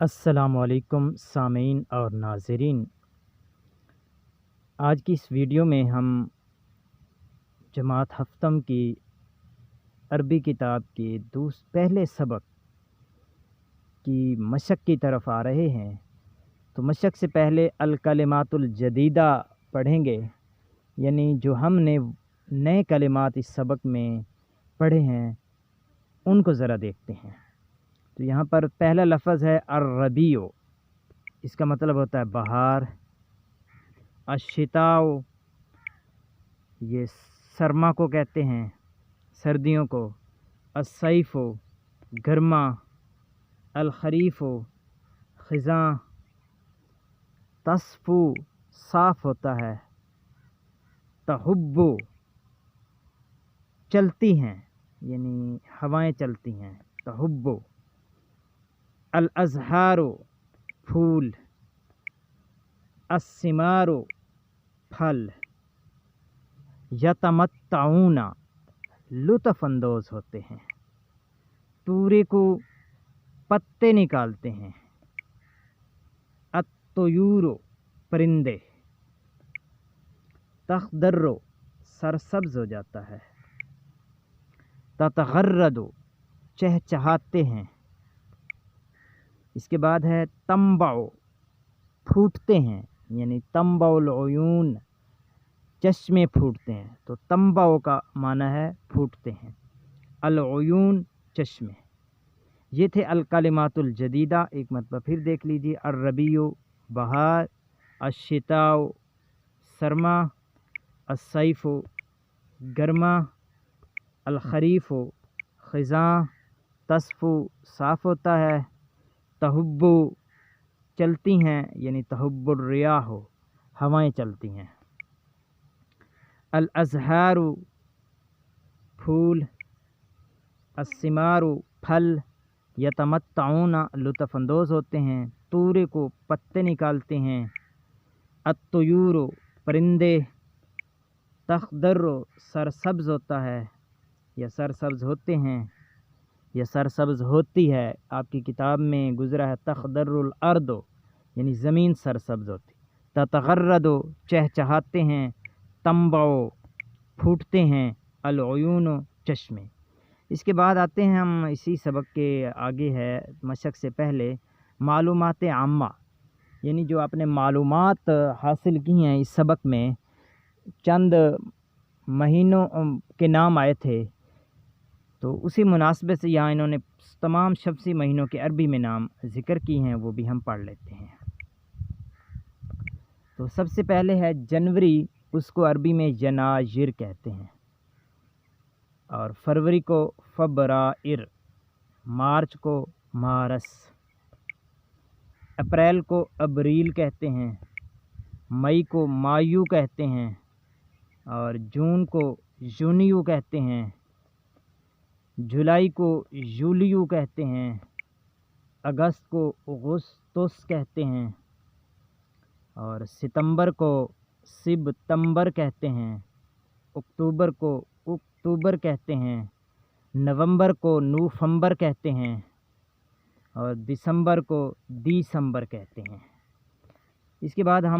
السلام علیکم سامعین اور ناظرین، آج کی اس ویڈیو میں ہم جماعت ہفتم کی عربی کتاب کے پہلے سبق کی مشق کی طرف آ رہے ہیں۔ تو مشق سے پہلے الکلمات الجدیدہ پڑھیں گے، یعنی جو ہم نے نئے کلمات اس سبق میں پڑھے ہیں ان کو ذرا دیکھتے ہیں۔ تو یہاں پر پہلا لفظ ہے الربیع، اس کا مطلب ہوتا ہے بہار۔ الشتاء، یہ سرما کو کہتے ہیں، سردیوں کو۔ الصیف، گرما۔ الخریف، خزاں۔ تصفو، صاف ہوتا ہے۔ تحب، چلتی ہیں، یعنی ہوائیں چلتی ہیں، تحب۔ الازہار، پھول۔ الثمار، پھل۔ یتمتعون، لطف اندوز ہوتے ہیں۔ تورے کو، پتے نکالتے ہیں۔ الطیور، پرندے۔ تخضر، سرسبز ہو جاتا ہے۔ تتغرد، چہچہاتے ہیں۔ اس کے بعد ہے تنبع، پھوٹتے ہیں، یعنی تنبع العیون، چشمے پھوٹتے ہیں۔ تو تنبع کا معنی ہے پھوٹتے ہیں، العیون، چشمے۔ یہ تھے الکلمات الجدیدہ، ایک مرتبہ پھر دیکھ لیجیے۔ الربیع، بہار۔ الشتاء، سرما۔ الصیف، گرما۔ الخریف، خزاں۔ تصفو، صاف ہوتا ہے۔ تحب، چلتی ہیں، یعنی تحب الریاح، ہوائیں چلتی ہیں۔ الازہار، پھول۔ الثمار، پھل۔ یتمتعون، لطف اندوز ہوتے ہیں۔ تورے کو، پتے نکالتے ہیں۔ الطیور، پرندے۔ تخضر، سرسبز ہوتا ہے یا سرسبز ہوتے ہیں یا سرسبز ہوتی ہے۔ آپ کی کتاب میں گزرا ہے تخضر الارض، یعنی زمین سرسبز ہوتی۔ تتغرد، چہچہاتے ہیں۔ تنبع، پھوٹتے ہیں۔ العیون، چشمے۔ اس کے بعد آتے ہیں ہم اسی سبق کے آگے ہے، مشق سے پہلے معلومات عامہ، یعنی جو آپ نے معلومات حاصل کی ہیں اس سبق میں۔ چند مہینوں کے نام آئے تھے، تو اسی مناسبت سے یہاں انہوں نے تمام شمسی مہینوں کے عربی میں نام ذکر کی ہیں، وہ بھی ہم پڑھ لیتے ہیں۔ تو سب سے پہلے ہے جنوری، اس کو عربی میں ینایر کہتے ہیں، اور فروری کو فبرائر۔ مارچ کو مارس۔ اپریل کو ابریل کہتے ہیں۔ مئی کو مایو کہتے ہیں، اور جون کو یونیو کہتے ہیں۔ جولائی کو یولیو کہتے ہیں۔ اگست کو اگستس کہتے ہیں، اور ستمبر کو سپتمبر کہتے ہیں۔ اکتوبر کو اکتوبر کہتے ہیں۔ نومبر کو نوفمبر کہتے ہیں، اور دسمبر کو دیسمبر کہتے ہیں۔ اس کے بعد ہم